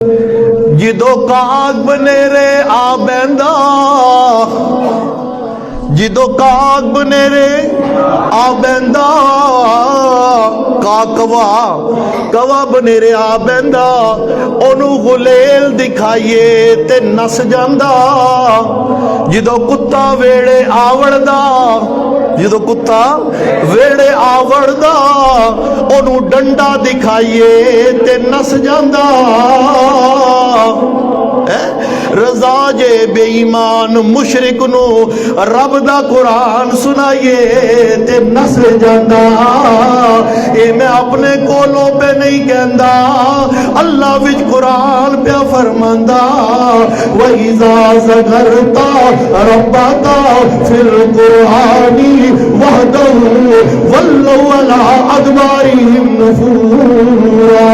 जिदो काग बनेरे आ बैंदा, जिदो काग बनेरे आ बैंदा, कवा कवा बनेरे आ बैंदा, ओनू गुलेल दिखाइए ते नस जांदा। जिदो कुत्ता वेड़े आवड़दा, जिदो कुत्ता वेड़े आवड़दा, ओनू डंडा दिखाइए ते नस जांदा। रजा जे बेईमान मुशरिक नू रब दा कुरान सुनाइए ते नस जांदा। ये मैं अपने कोलों पे नहीं कहंदा, अल्लाह विच कुरान पे फरमांदा, वइज़ा ज़करता रब्बका फिल कुरानी वहदहू वल्लौ अला अदबारिहिम नुफूरा।